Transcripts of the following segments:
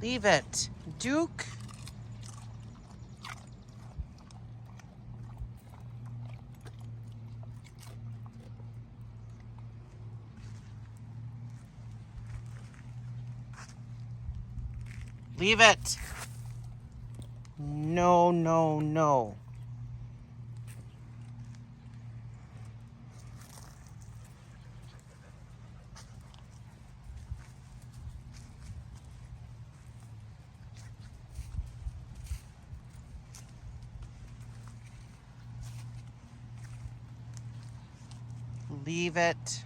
Leave it. Duke. Leave it. No, no, no. Leave it.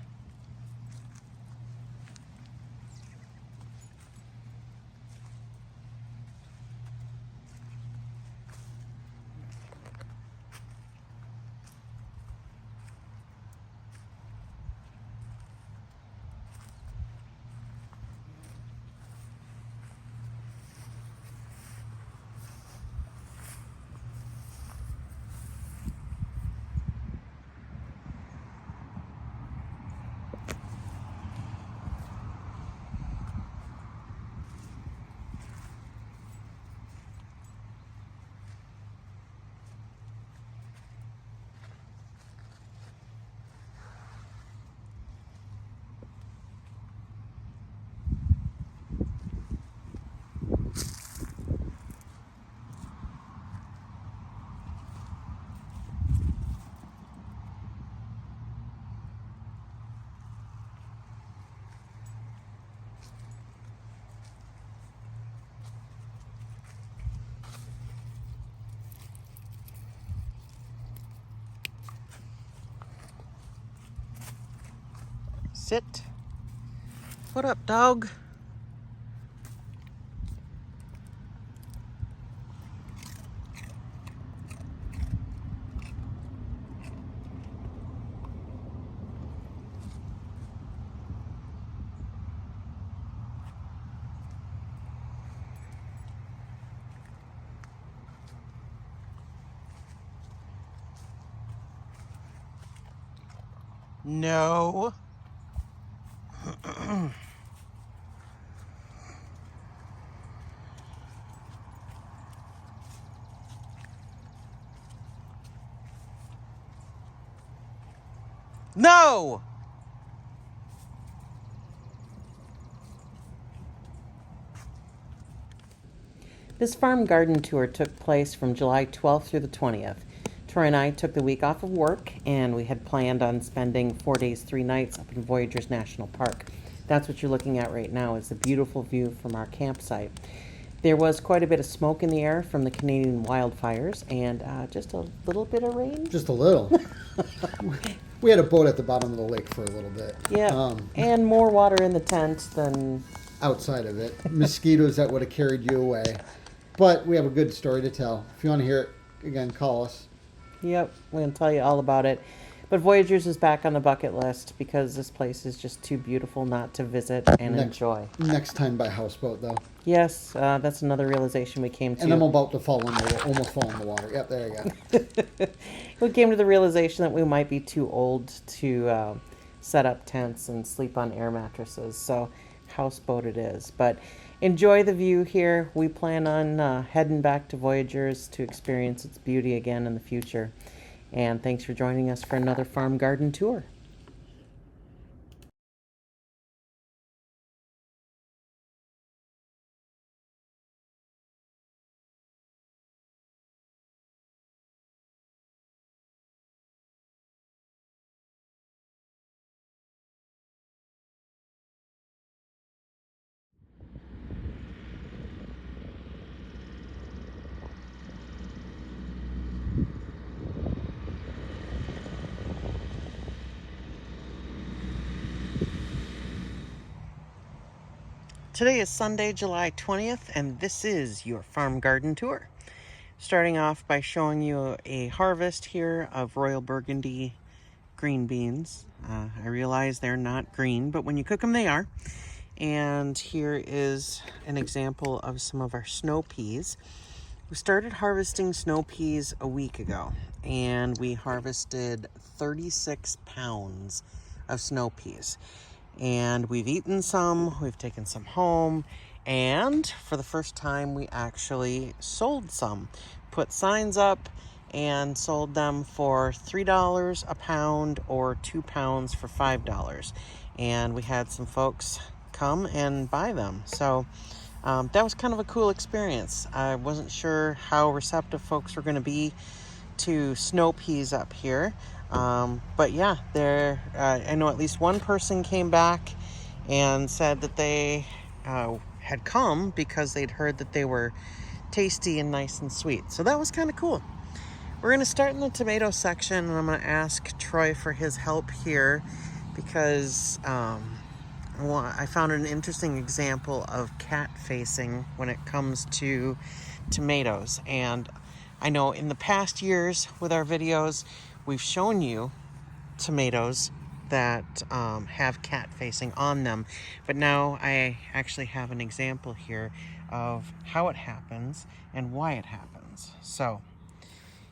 Sit. What up, dog? No. No! This farm garden tour took place from July 12th through the 20th. Troy and I took the week off of work, and we had planned on spending 4 days, 3 nights up in Voyageurs National Park. That's what you're looking at right now, is the beautiful view from our campsite. There was quite a bit of smoke in the air from the Canadian wildfires, and just a little bit of rain. Just a little. We had a boat at the bottom of the lake for a little bit. Yeah, and more water in the tent than outside of it. Mosquitoes that would have carried you away. But we have a good story to tell. If you want to hear it, again, call us. Yep, we're going to tell you all about it. But Voyageurs is back on the bucket list because this place is just too beautiful not to visit and enjoy. Next time by houseboat, though. Yes, that's another realization we came to. And I'm about to almost fall in the water. Yep, there you go. We came to the realization that we might be too old to set up tents and sleep on air mattresses. So houseboat it is. But enjoy the view here. We plan on heading back to Voyageurs to experience its beauty again in the future. And thanks for joining us for another farm garden tour. Today is Sunday, July 20th, and this is your farm garden tour. Starting off by showing you a harvest here of Royal Burgundy green beans. I realize they're not green, but when you cook them, they are. And here is an example of some of our snow peas. We started harvesting snow peas a week ago, and we harvested 36 pounds of snow peas. And we've eaten some, we've taken some home, And for the first time, we actually sold some. Put signs up and sold them for $3 a pound or 2 pounds for $5. And we had some folks come and buy them. So that was kind of a cool experience. I wasn't sure how receptive folks were going to be to snow peas up here. But yeah, I know at least one person came back and said that they had come because they'd heard that they were tasty and nice and sweet. So that was kind of cool. We're going to start in the tomato section, and I'm going to ask Troy for his help here because I found an interesting example of cat facing when it comes to tomatoes. And I know in the past years with our videos, we've shown you tomatoes that have cat facing on them. But now I actually have an example here of how it happens and why it happens. So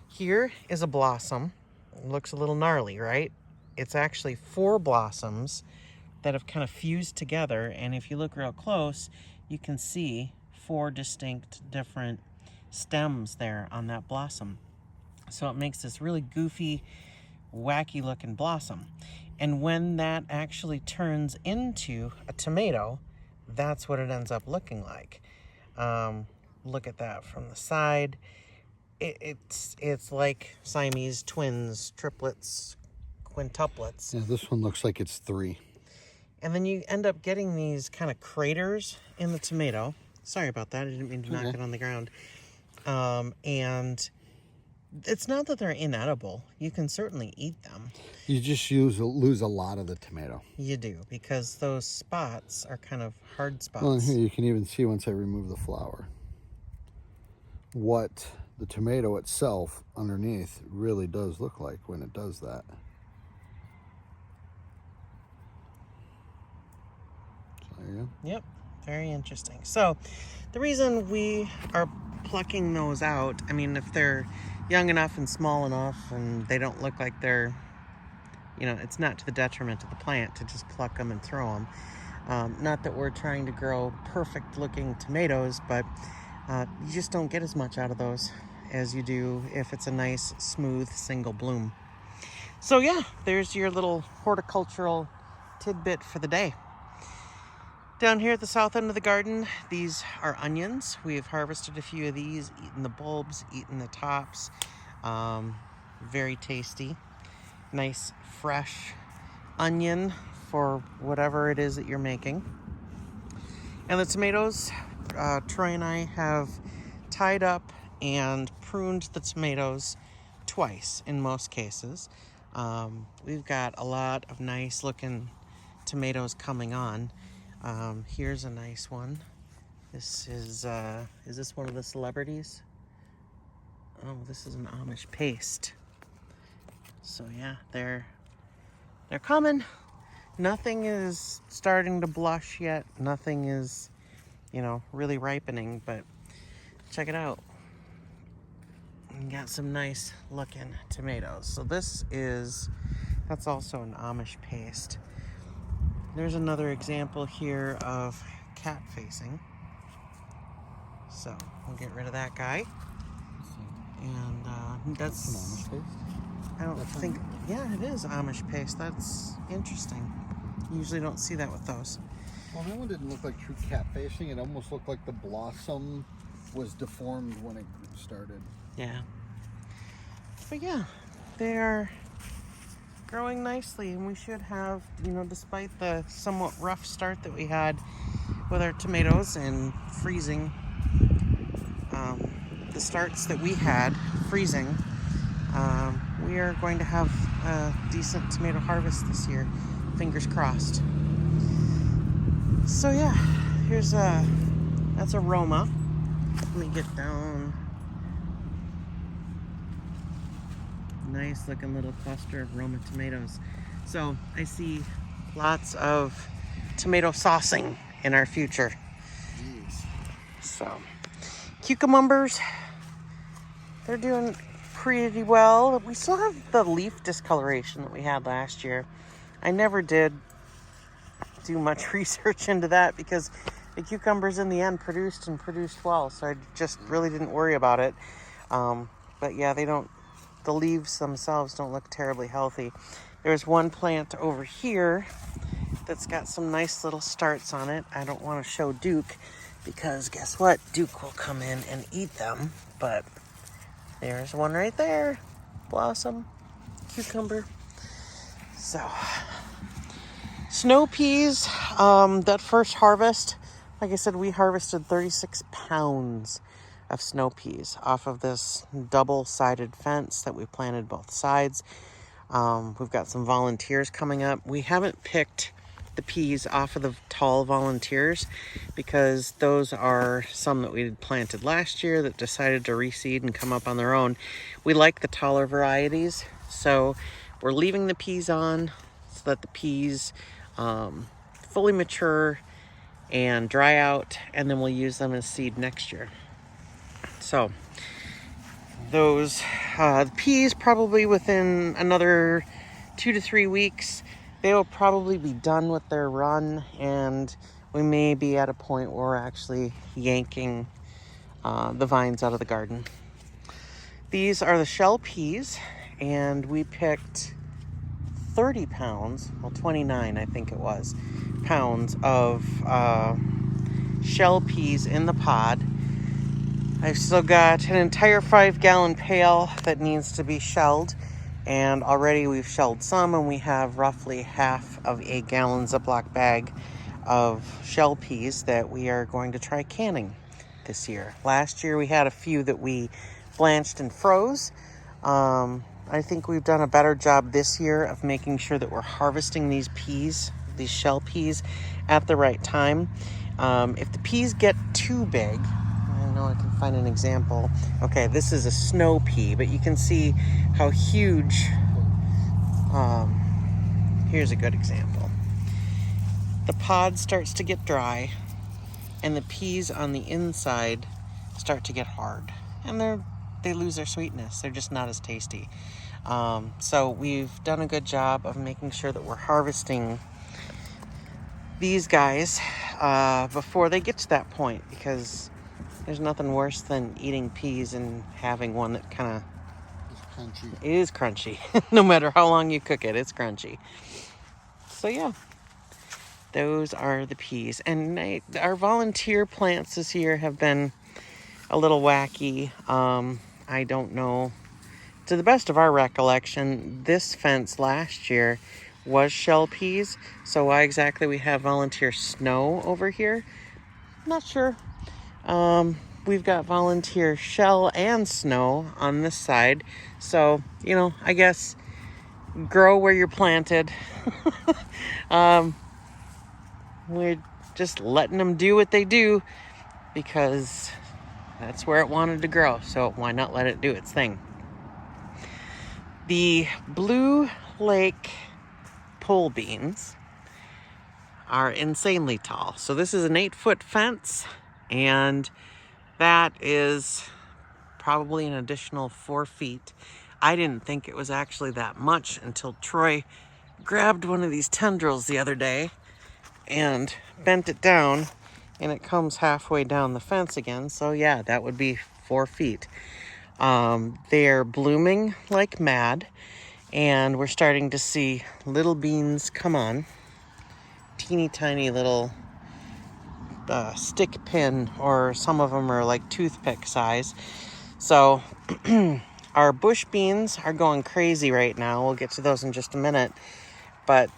here is a blossom. It looks a little gnarly, right? It's actually 4 blossoms that have kind of fused together, and if you look real close, you can see 4 distinct different stems there on that blossom. So it makes this really goofy, wacky looking blossom. And when that actually turns into a tomato, that's what it ends up looking like. Look at that from the side. It's like Siamese twins, triplets, quintuplets. Yeah, this one looks like it's 3. And then you end up getting these kind of craters in the tomato. Sorry about that. I didn't mean to knock it on the ground. And it's not that they're inedible. You can certainly eat them. You just lose a lot of the tomato. You do, because those spots are kind of hard spots. Well, and here you can even see once I remove the flower what the tomato itself underneath really does look like when it does that. So there you go. Yep, very interesting. So the reason we are plucking those out, I mean, if they're young enough and small enough and they don't look like they're, it's not to the detriment of the plant to just pluck them and throw them. Not that we're trying to grow perfect looking tomatoes, but you just don't get as much out of those as you do if it's a nice, smooth, single bloom. So yeah, there's your little horticultural tidbit for the day. Down here at the south end of the garden, these are onions. We've harvested a few of these, eaten the bulbs, eaten the tops. Very tasty. Nice, fresh onion for whatever it is that you're making. And the tomatoes, Troy and I have tied up and pruned the tomatoes twice in most cases. We've got a lot of nice looking tomatoes coming on. Here's a nice one. This is this one of the celebrities? Oh, this is an Amish paste. So yeah, they're coming. Nothing is starting to blush yet. Nothing is, really ripening, but check it out. We got some nice looking tomatoes. So that's also an Amish paste. There's another example here of cat facing. So we'll get rid of that guy. And that's I don't think, yeah, it is Amish paste. That's interesting. You usually don't see that with those. Well, that one didn't look like true cat facing. It almost looked like the blossom was deformed when it started. Yeah. But yeah, they are growing nicely, and we should have, despite the somewhat rough start that we had with our tomatoes and freezing, the starts that we had freezing, we are going to have a decent tomato harvest this year. Fingers crossed. So yeah, that's a Roma. Let me get down. Nice looking little cluster of Roma tomatoes. So I see lots of tomato saucing in our future. Jeez. So cucumbers, they're doing pretty well. We still have the leaf discoloration that we had last year. I never did do much research into that because the cucumbers in the end produced well, so I just really didn't worry about it. But yeah, the leaves themselves don't look terribly healthy. There's one plant over here that's got some nice little starts on it. I don't want to show Duke because guess what? Duke will come in and eat them. But there's one right there. Blossom, cucumber. So, snow peas, that first harvest, like I said, we harvested 36 pounds of snow peas off of this double-sided fence that we planted both sides. We've got some volunteers coming up. We haven't picked the peas off of the tall volunteers because those are some that we had planted last year that decided to reseed and come up on their own. We like the taller varieties, so we're leaving the peas on so that the peas fully mature and dry out, and then we'll use them as seed next year. So those the peas, probably within another 2 to 3 weeks, they will probably be done with their run, and we may be at a point where we're actually yanking the vines out of the garden. These are the shell peas, and we picked 30 pounds, well 29 I think it was, pounds of shell peas in the pod. I've still got an entire 5-gallon pail that needs to be shelled, and already we've shelled some, and we have roughly half of a gallon Ziploc bag of shell peas that we are going to try canning this year. Last year we had a few that we blanched and froze. I think we've done a better job this year of making sure that we're harvesting these peas, these shell peas, at the right time. If the peas get too big, I know I can find an example. Okay, this is a snow pea, but you can see how huge. Here's a good example. The pod starts to get dry, and the peas on the inside start to get hard, and they lose their sweetness. They're just not as tasty. So we've done a good job of making sure that we're harvesting these guys before they get to that point, because there's nothing worse than eating peas and having one that kind of is crunchy. No matter how long you cook it, it's crunchy. So yeah, those are the peas. And our volunteer plants this year have been a little wacky. I don't know. To the best of our recollection, this fence last year was shell peas. So why exactly we have volunteer snow over here, not sure. We've got volunteer shell and snow on this side. So, I guess grow where you're planted. We're just letting them do what they do because that's where it wanted to grow. So why not let it do its thing? The Blue Lake pole beans are insanely tall. So this is an 8-foot fence, and that is probably an additional 4 feet. I didn't think it was actually that much until Troy grabbed one of these tendrils the other day and bent it down, and it comes halfway down the fence again. So yeah, that would be 4 feet. They're blooming like mad, and we're starting to see little beans come on. Teeny tiny little stick pin, or some of them are like toothpick size. So our bush beans are going crazy right now. We'll get to those in just a minute. But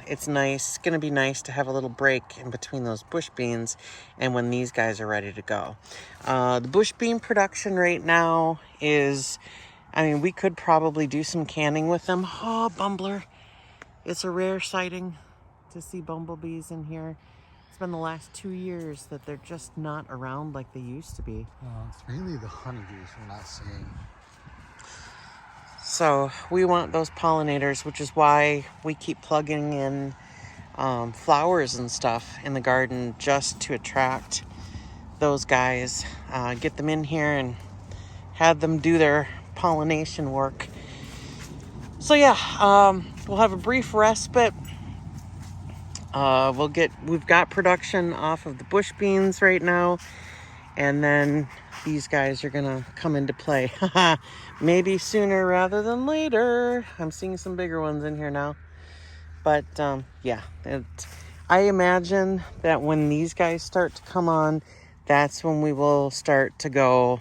it's going to be nice to have a little break in between those bush beans and when these guys are ready to go. The bush bean production right now is, we could probably do some canning with them. Oh, Bumbler. It's a rare sighting to see bumblebees in here. It's been the last 2 years that they're just not around like they used to be. It's mainly the honeydews we're not seeing. So we want those pollinators, which is why we keep plugging in flowers and stuff in the garden just to attract those guys, get them in here and have them do their pollination work. So yeah, we'll have a brief respite We've got production off of the bush beans right now, and then these guys are gonna come into play. Maybe sooner rather than later. I'm seeing some bigger ones in here now. But yeah, I imagine that when these guys start to come on, that's when we will start to go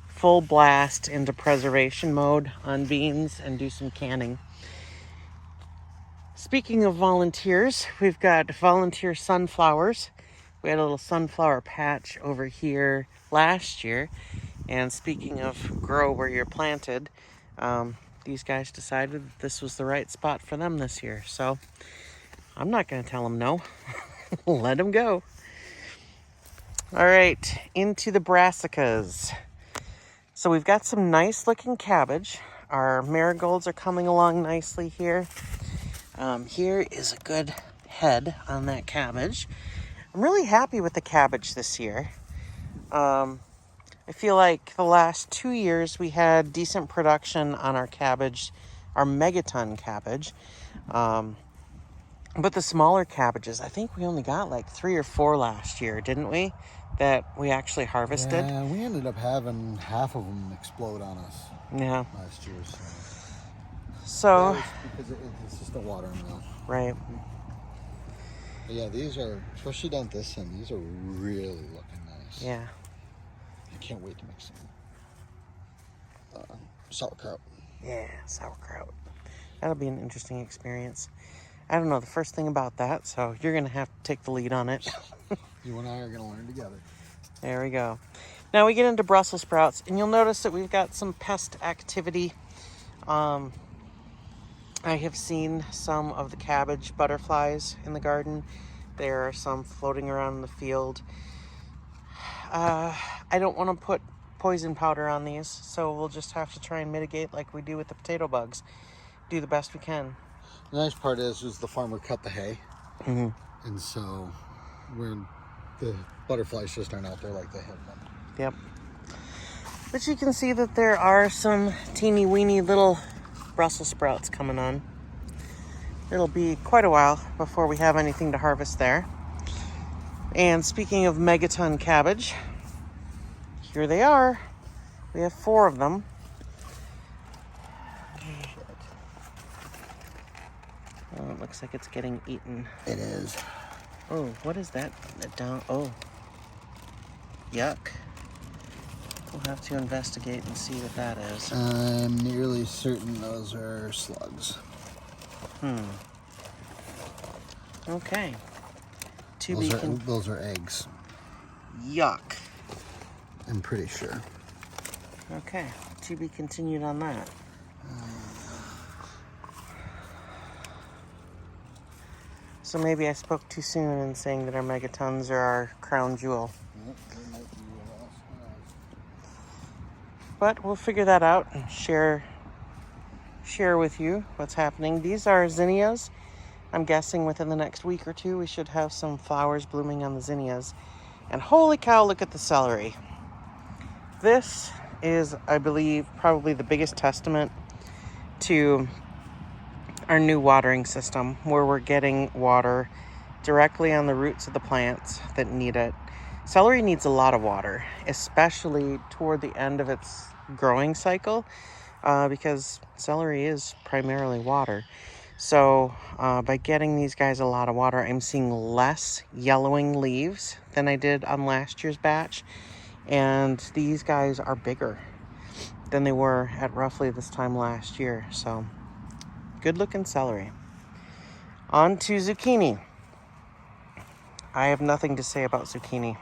full blast into preservation mode on beans and do some canning. Speaking of volunteers, we've got volunteer sunflowers. We had a little sunflower patch over here last year. And speaking of grow where you're planted, these guys decided that this was the right spot for them this year. So I'm not going to tell them no. Let them go. All right, into the brassicas. So we've got some nice looking cabbage. Our marigolds are coming along nicely here. Here is a good head on that cabbage. I'm really happy with the cabbage this year. I feel like the last 2 years we had decent production on our cabbage, our megaton cabbage. But the smaller cabbages, I think we only got like 3 or 4 last year, didn't we? That we actually harvested. Yeah, we ended up having half of them explode on us. Yeah. Last year. So because it's just a watermelon. Right. But yeah, these are, especially down this end, these are really looking nice. Yeah. I can't wait to make some sauerkraut. Yeah, sauerkraut. That'll be an interesting experience. I don't know the first thing about that, so you're going to have to take the lead on it. You and I are going to learn together. There we go. Now we get into Brussels sprouts, and you'll notice that we've got some pest activity. I have seen some of the cabbage butterflies in the garden. There are some floating around in the field. I don't want to put poison powder on these, so we'll just have to try and mitigate like we do with the potato bugs. Do the best we can. The nice part is the farmer cut the hay, Mm-hmm. and so the butterflies just aren't out there like they have been. Yep. But you can see that there are some teeny weeny little Brussels sprouts coming on. It'll be quite a while before we have anything to harvest there. And speaking of megaton cabbage, here they are. We have 4 of them. Oh, it looks like it's getting eaten. It is. Oh, what is that? Oh, yuck. We'll have to investigate and see what that is. I'm nearly certain those are slugs. Okay. Those are eggs. Yuck. I'm pretty sure. Okay. To be continued on that. So maybe I spoke too soon in saying that our megatons are our crown jewel. But we'll figure that out and share with you what's happening. These are zinnias. I'm guessing within the next week or 2 we should have some flowers blooming on the zinnias. And holy cow, look at the celery. This is, I believe, probably the biggest testament to our new watering system, where we're getting water directly on the roots of the plants that need it. Celery needs a lot of water, especially toward the end of its growing cycle, because celery is primarily water. So by getting these guys a lot of water, I'm seeing less yellowing leaves than I did on last year's batch. And these guys are bigger than they were at roughly this time last year. So good looking celery. On to zucchini. I have nothing to say about zucchini.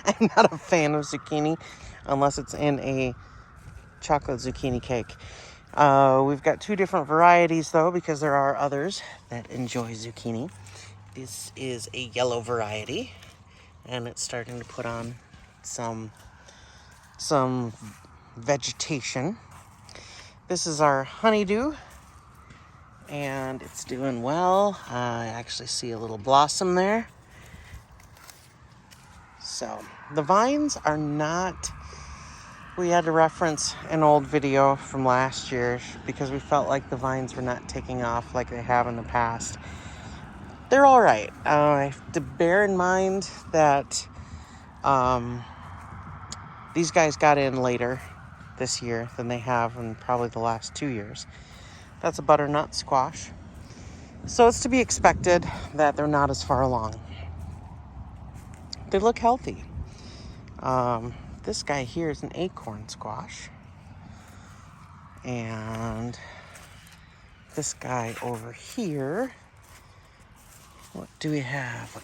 I'm not a fan of zucchini unless it's in a chocolate zucchini cake. We've got 2 different varieties though, because there are others that enjoy zucchini. This is a yellow variety, and it's starting to put on some vegetation. This is our honeydew, and it's doing well. I actually see a little blossom there. So the vines are not, we had to reference an old video from last year because we felt like the vines were not taking off like they have in the past. they're all right. I have to bear in mind that these guys got in later this year than they have in probably the last 2 years. That's a butternut squash. So it's to be expected that they're not as far along. They look healthy. This guy here is an acorn squash. And this guy over here, what do we have?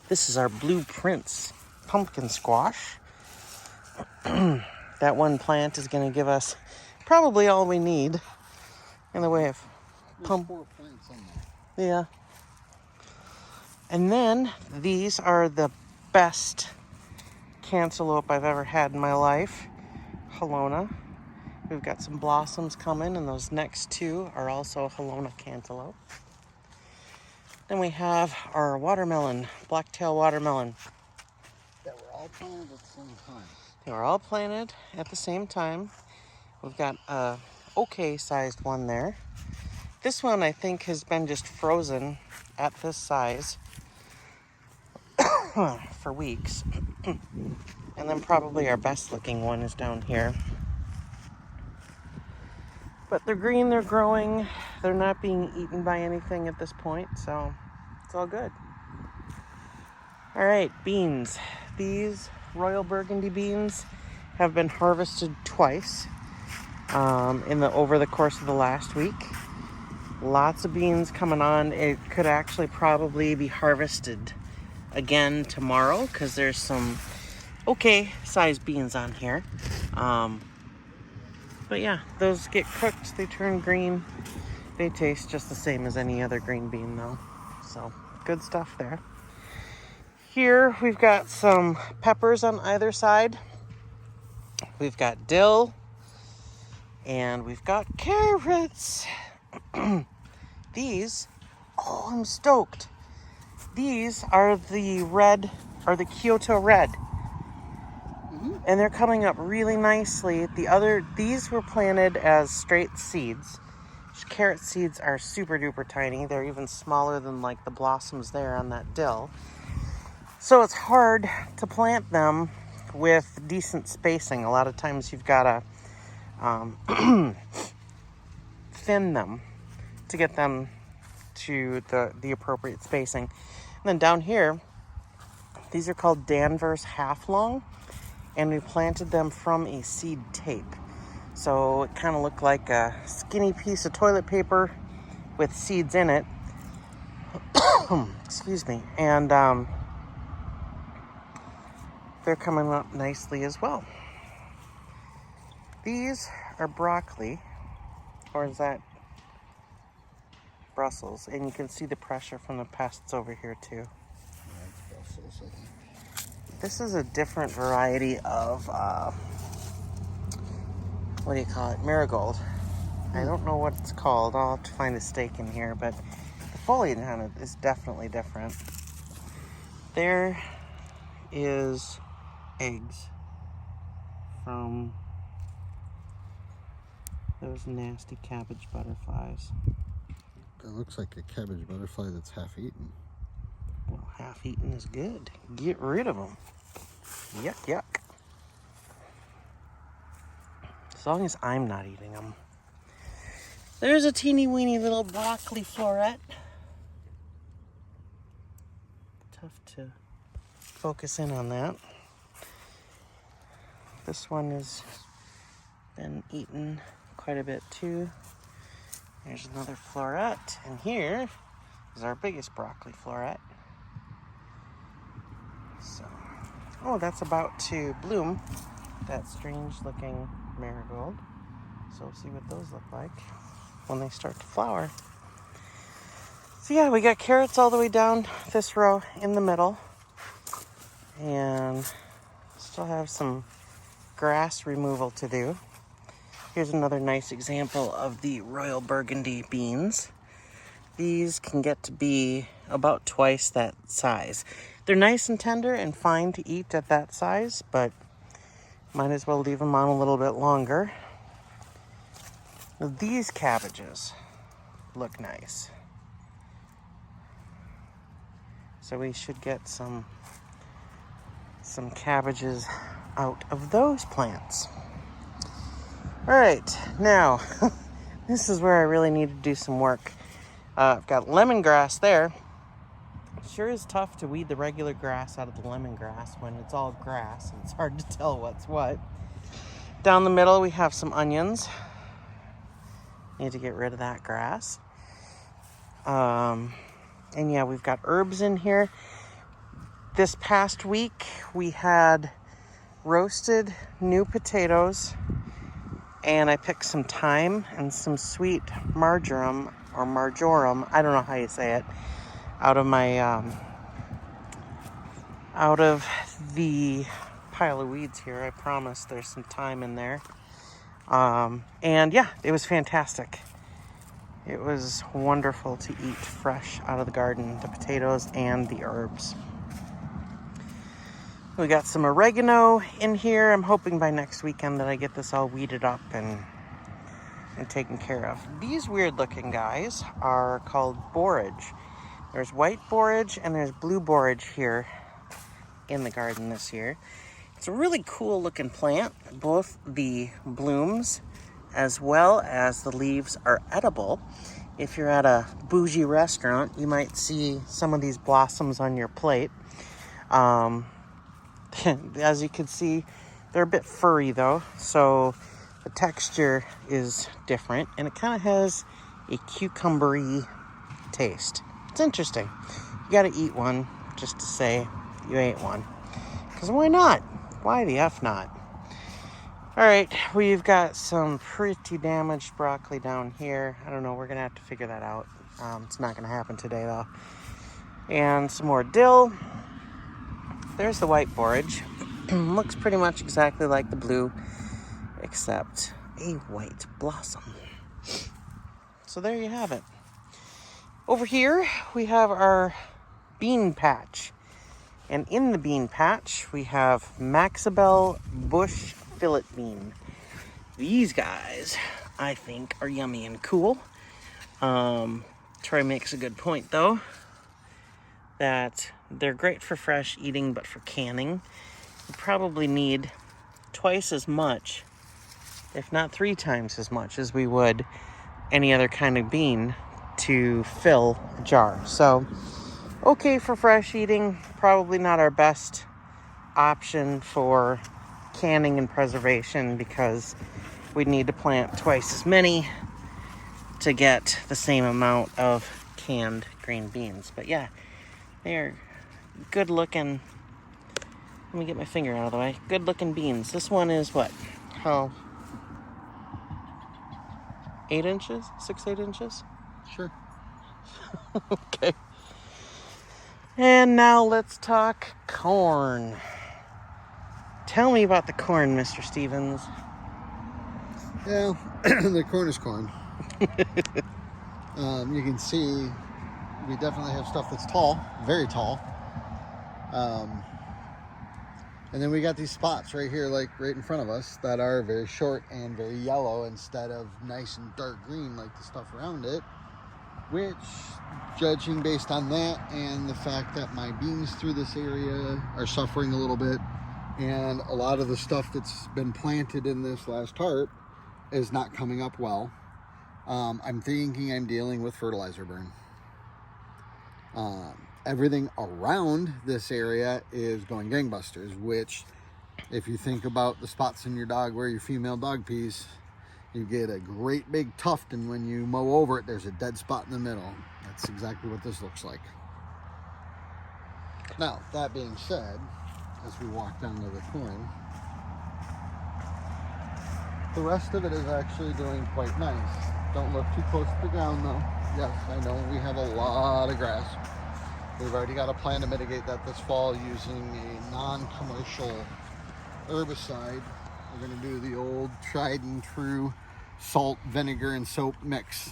This is our Blue Prince pumpkin squash. That one plant is going to give us probably all we need in the way of There's 4 plants on there. Yeah. And then these are the best cantaloupe I've ever had in my life. Halona. We've got some blossoms coming, and those next 2 are also Halona cantaloupe. Then we have our watermelon, blacktail watermelon. That were all planted at the same time. They were all planted at the same time. We've got a okay sized one there. This one I think has been just frozen at this size for weeks. And then probably our best looking one is down here. But they're green, they're growing, they're not being eaten by anything at this point, so it's all good. All right, beans. These Royal Burgundy beans have been harvested twice over the course of the last week. Lots of beans coming on. It could actually probably be harvested again tomorrow because there's some okay sized beans on here. But yeah, those get cooked, they turn green. They taste just the same as any other green bean though. So good stuff there. Here we've got some peppers on either side. We've got dill and we've got carrots. These, oh, I'm stoked. These are the Kyoto Red. And they're coming up really nicely. These were planted as straight seeds. Carrot seeds are super duper tiny. They're even smaller than like the blossoms there on that dill. So it's hard to plant them with decent spacing. A lot of times you've got to thin them to get them to the appropriate spacing. And then down here, these are called Danvers Half Long. And we planted them from a seed tape. So it kind of looked like a skinny piece of toilet paper with seeds in it. Excuse me. And they're coming up nicely as well. These are broccoli, or is that Brussels? And you can see the pressure from the pests over here too. Yeah, it's Brussels, I think. This is a different variety of, what do you call it? Marigold. I don't know what it's called. I'll have to find a stake in here, but the foliage on it is definitely different. There is eggs from those nasty cabbage butterflies. That looks like a cabbage butterfly that's half eaten. Well, half eaten is good. Get rid of them. Yuck, yuck. As long as I'm not eating them. There's a teeny weeny little broccoli floret. Tough to focus in on that. This one has been eaten quite a bit too. There's another floret, and here is our biggest broccoli floret. So, oh, that's about to bloom. That strange looking marigold. So we'll see what those look like when they start to flower. So yeah, we got carrots all the way down this row in the middle. And still have some grass removal to do. Here's another nice example of the Royal Burgundy beans. These can get to be about twice that size. They're nice and tender and fine to eat at that size, but might as well leave them on a little bit longer. Now, these cabbages look nice. So we should get some cabbages out of those plants. All right, now this is where I really need to do some work. I've got lemongrass there. It sure is tough to weed the regular grass out of the lemongrass when it's all grass and it's hard to tell what's what. Down the middle we have some onions. Need to get rid of that grass. And yeah, we've got herbs in here. This past week we had roasted new potatoes, and I picked some thyme and some sweet marjoram or marjoram, I don't know how you say it, out of my out of the pile of weeds here. I promise there's some thyme in there. And yeah, it was fantastic. It was wonderful to eat fresh out of the garden, the potatoes and the herbs. We got some oregano in here. I'm hoping by next weekend that I get this all weeded up and taken care of. These weird looking guys are called borage. There's white borage and there's blue borage here in the garden this year. It's a really cool looking plant. Both the blooms as well as the leaves are edible. If you're at a bougie restaurant, you might see some of these blossoms on your plate. As you can see, they're a bit furry though, so the texture is different and it kind of has a cucumbery taste. It's interesting. You gotta eat one just to say you ate one, because why not? Why the F not? All right, we've got some pretty damaged broccoli down here. I don't know, we're gonna have to figure that out. It's not gonna happen today though. And some more dill. There's the white borage. Looks pretty much exactly like the blue, except a white blossom. So there you have it. Over here, we have our bean patch. And in the bean patch, we have Maxabel Bush Fillet Bean. These guys, I think, are yummy and cool. Troy makes a good point, though, that they're great for fresh eating, but for canning, you probably need twice as much, if not 3 times as much as we would any other kind of bean to fill a jar. So, okay for fresh eating, probably not our best option for canning and preservation, because we'd need to plant twice as many to get the same amount of canned green beans. But yeah, they're good looking. Let me get my finger out of the way. Good looking beans. This one is what? How? 8 inches? 6-8 inches? Sure. Okay. And now let's talk corn. Tell me about the corn, Mr. Stevens. Yeah, the corn is corn. You can see we definitely have stuff that's tall, very tall. And then we got these spots right here, like right in front of us, that are very short and very yellow instead of nice and dark green like the stuff around it. Which, judging based on that and the fact that my beans through this area are suffering a little bit, and a lot of the stuff that's been planted in this last tarp is not coming up well, I'm thinking I'm dealing with fertilizer burn. Everything around this area is going gangbusters, which, if you think about the spots in your dog where your female dog pees, you get a great big tuft, and when you mow over it, there's a dead spot in the middle. That's exactly what this looks like. Now, that being said, as we walk down to the corn, the rest of it is actually doing quite nice. Don't look too close to the ground though. Yes, I know we have a lot of grass. We've already got a plan to mitigate that this fall using a non-commercial herbicide. We're going to do the old tried and true salt, vinegar, and soap mix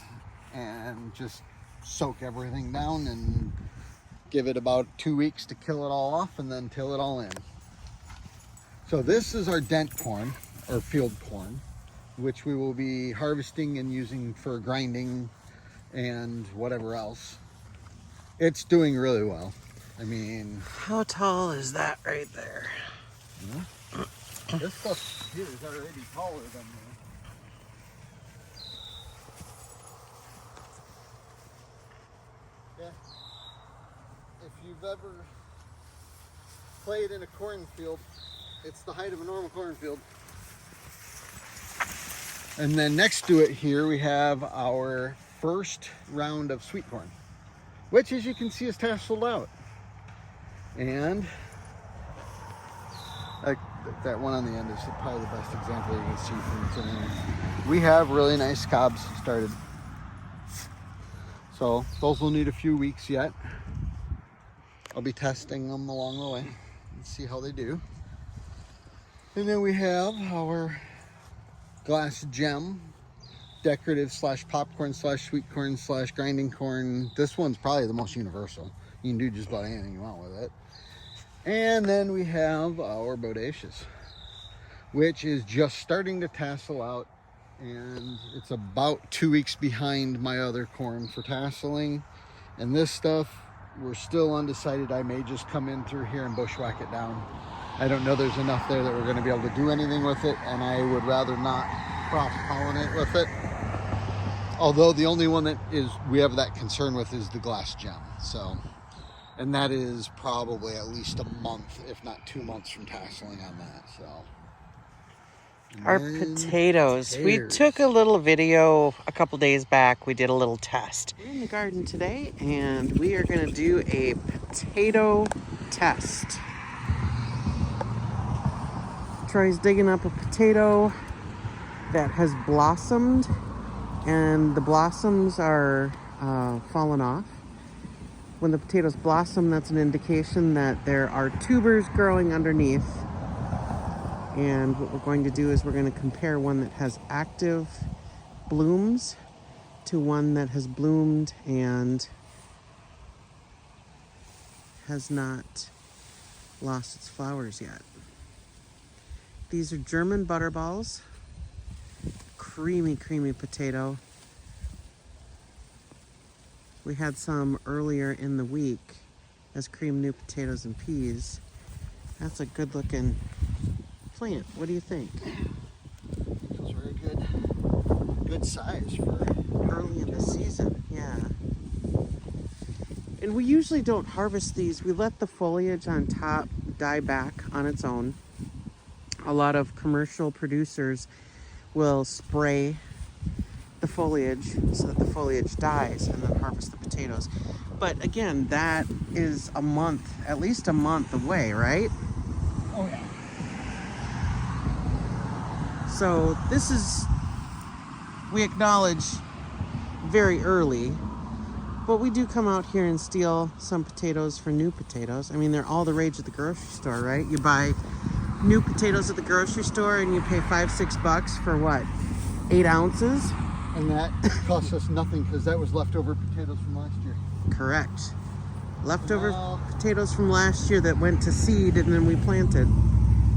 and just soak everything down and give it about 2 weeks to kill it all off, and then till it all in. So this is our dent corn, or field corn, which we will be harvesting and using for grinding and whatever else. It's doing really well. I mean, How tall is that right there? this stuff here is already taller than me. Yeah. If you've ever played in a cornfield, it's the height of a normal cornfield. And then next to it here, we have our first round of sweet corn, which, as you can see, is tasseled out. And that one on the end is probably the best example you can see from today. We have really nice cobs started. So those will need a few weeks yet. I'll be testing them along the way and see how they do. And then we have our glass gem, decorative / popcorn / sweet corn / grinding corn. This one's probably the most universal. You can do just about anything you want with it. And then we have our bodacious, which is just starting to tassel out, and it's about 2 weeks behind my other corn for tasseling. And this stuff, we're still undecided. I may just come in through here and bushwhack it down. I don't know there's enough there that we're going to be able to do anything with it, and I would rather not cross-pollinate with it. Although the only one that we have that concern with is the glass gem. So, and that is probably at least a month, if not 2 months from tasseling on that. So, Our potatoes. We took a little video a couple days back. We did a little test. We're in the garden today, and we are going to do a potato test. Troy's digging up a potato that has blossomed, and the blossoms are fallen off. When the potatoes blossom, that's an indication that there are tubers growing underneath. And what we're going to do is we're going to compare one that has active blooms to one that has bloomed and has not lost its flowers yet. These are German butterballs. Creamy, creamy potato. We had some earlier in the week as cream new potatoes and peas. That's a good looking plant. What do you think? Those are a good size for early in the season. Yeah. And we usually don't harvest these. We let the foliage on top die back on its own. A lot of commercial producers will spray the foliage so that the foliage dies and then harvest the potatoes. But again, that is a month, at least a month away, right? Oh yeah. So this is, we acknowledge, very early, but we do come out here and steal some potatoes for new potatoes. I mean, they're all the rage at the grocery store, right? You buy new potatoes at the grocery store and you pay $5-6 for what? 8 ounces? And that cost us nothing because that was leftover potatoes from last year. Correct. Leftover potatoes from last year that went to seed and then we planted.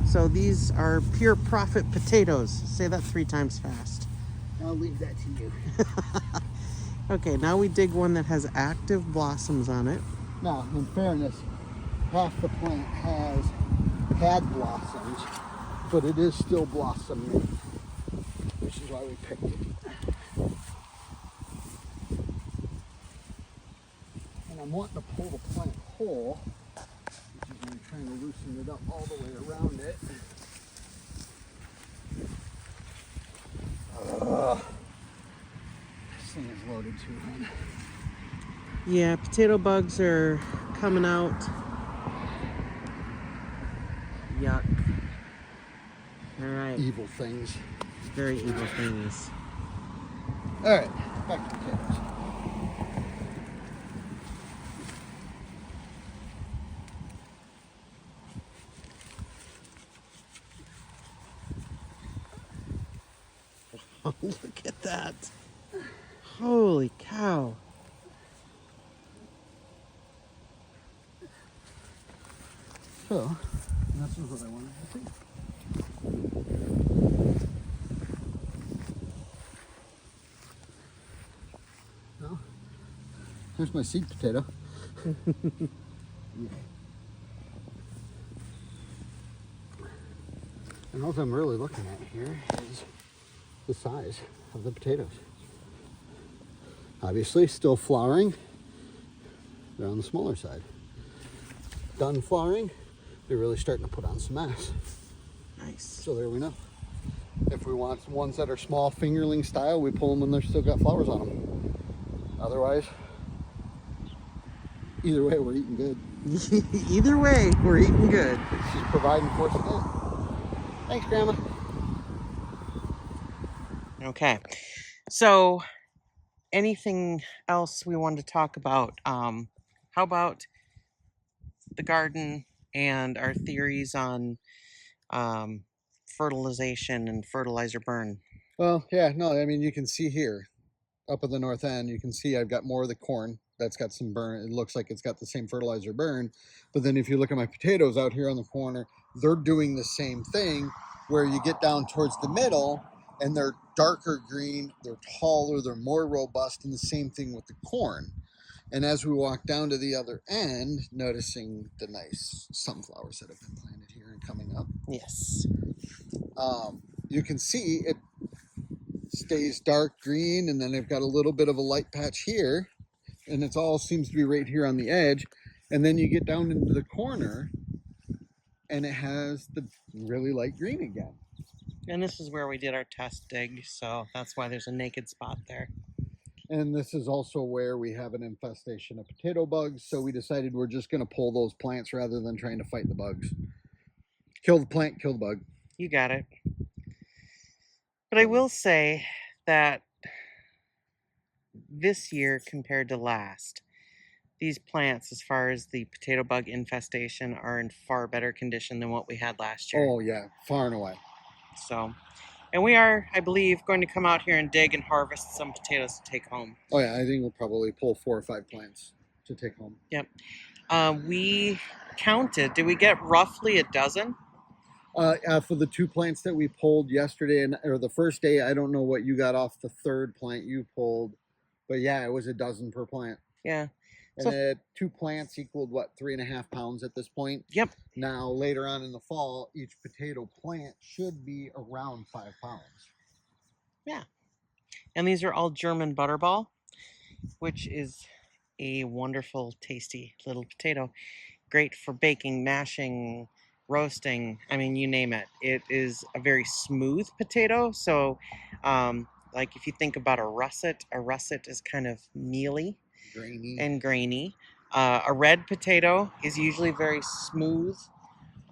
So these are pure profit potatoes. Say that 3 times fast. I'll leave that to you. Okay, now we dig one that has active blossoms on it. Now, in fairness, half the plant has had blossoms, but it is still blossoming, which is why we picked it. And I'm wanting to pull the plant whole, which is why I'm trying to loosen it up all the way around it. This thing is loaded too. Yeah, potato bugs are coming out. Yuck. All right. Evil things. Very evil things. All right, back to potatoes. Oh, look at that. Holy cow. So, this is what I wanted to see. Well, here's my seed potato. And all I'm really looking at here is the size of the potatoes. Obviously, still flowering. They're on the smaller side. Done flowering, they're really starting to put on some mass. Nice. So there we know. If we want ones that are small fingerling style, we pull them when they're still got flowers on them. Otherwise, either way, we're eating good. Either way, we're eating good. She's providing for us again. Thanks, Grandma. Okay. So, anything else we wanted to talk about? How about the garden and our theories on fertilization and fertilizer burn? Well, yeah, no, I mean, you can see here up at the north end, you can see I've got more of the corn that's got some burn. It looks like it's got the same fertilizer burn. But then if you look at my potatoes out here on the corner, they're doing the same thing where you get down towards the middle and they're darker green, they're taller, they're more robust, and the same thing with the corn. And as we walk down to the other end, noticing the nice sunflowers that have been planted here and coming up, Yes. you can see it stays dark green, and then they've got a little bit of a light patch here, and it all seems to be right here on the edge. And then you get down into the corner, and it has the really light green again. And this is where we did our test dig, so that's why there's a naked spot there. And this is also where we have an infestation of potato bugs, so we decided we're just going to pull those plants rather than trying to fight the bugs. Kill the plant, kill the bug. You got it. But I will say that this year compared to last, these plants, as far as the potato bug infestation, are in far better condition than what we had last year. Oh yeah, far and away. So, and we are, I believe, going to come out here and dig and harvest some potatoes to take home. Oh yeah, I think we'll probably pull 4 or 5 plants to take home. Yep. We counted. Did we get roughly a dozen? For the 2 plants that we pulled yesterday or the first day, I don't know what you got off the 3rd plant you pulled, but yeah, it was a dozen per plant. Yeah. And so, 2 plants equaled what, 3.5 pounds at this point? Yep. Now later on in the fall, each potato plant should be around 5 pounds. Yeah. And these are all German Butterball, which is a wonderful, tasty little potato. Great for baking, mashing, roasting. I mean, you name it. It is a very smooth potato. So, like if you think about a russet is kind of mealy and grainy. A red potato is usually very smooth.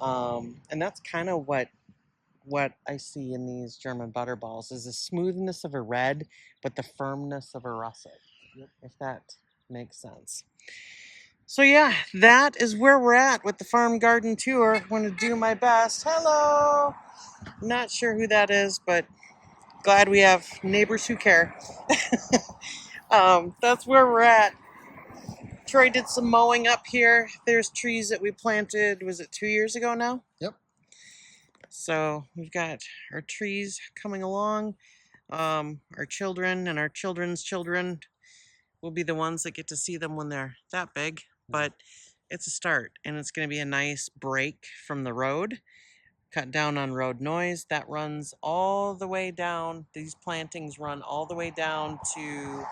And that's kind of what I see in these German Butterballs is the smoothness of a red, but the firmness of a russet, if that makes sense. So yeah, that is where we're at with the farm garden tour. I'm going to do my best. Hello! Not sure who that is, but glad we have neighbors who care. That's where we're at. Troy did some mowing up here. There's trees that we planted, was it 2 years ago now? Yep. So we've got our trees coming along. Our children and our children's children will be the ones that get to see them when they're that big. But it's a start, and it's going to be a nice break from the road. Cut down on road noise. That runs all the way down. These plantings run all the way down to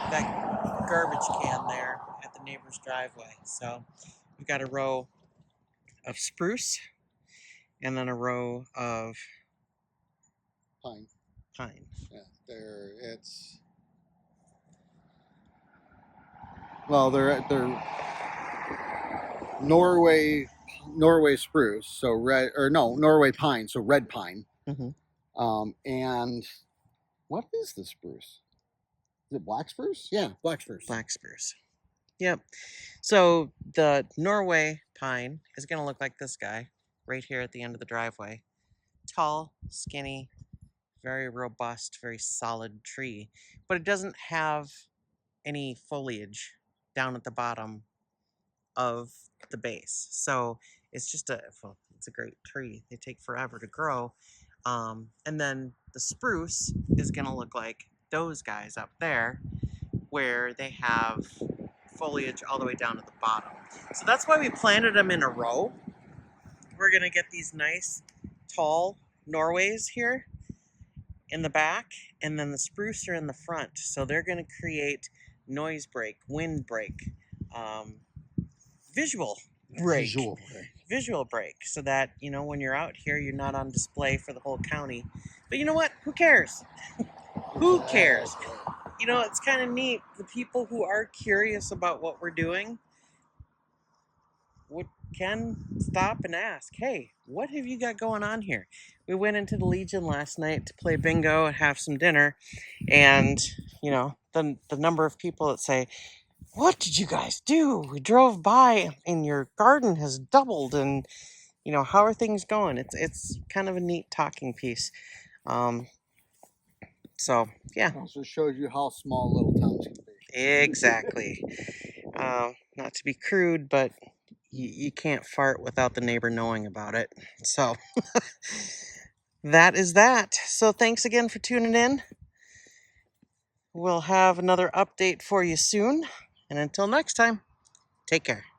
that garbage can there at the neighbor's driveway. So we've got a row of spruce and then a row of pine. Yeah, they're Norway spruce, so Norway pine, so red pine. Mm-hmm. And what is the spruce? Is it black spruce? Yeah, black spruce. Black spruce. Yep. So the Norway pine is going to look like this guy right here at the end of the driveway. Tall, skinny, very robust, very solid tree. But it doesn't have any foliage down at the bottom of the base. So it's just it's a great tree. They take forever to grow. And then the spruce is going to look like those guys up there, where they have foliage all the way down to the bottom. So that's why we planted them in a row. We're going to get these nice tall Norways here in the back, and then the spruce are in the front. So they're going to create noise break, wind break, visual break. Visual break, so that, you know, when you're out here, you're not on display for the whole county. But you know what? Who cares? Who cares? You know, it's kind of neat. The people who are curious about what we're doing can stop and ask, hey, what have you got going on here? We went into the Legion last night to play bingo and have some dinner, and, you know, the number of people that say, what did you guys do? We drove by and your garden has doubled, and, you know, how are things going? It's kind of a neat talking piece. So, yeah. Also shows you how small little towns can be. Exactly. Not to be crude, but you can't fart without the neighbor knowing about it. So, that is that. So, thanks again for tuning in. We'll have another update for you soon. And until next time, take care.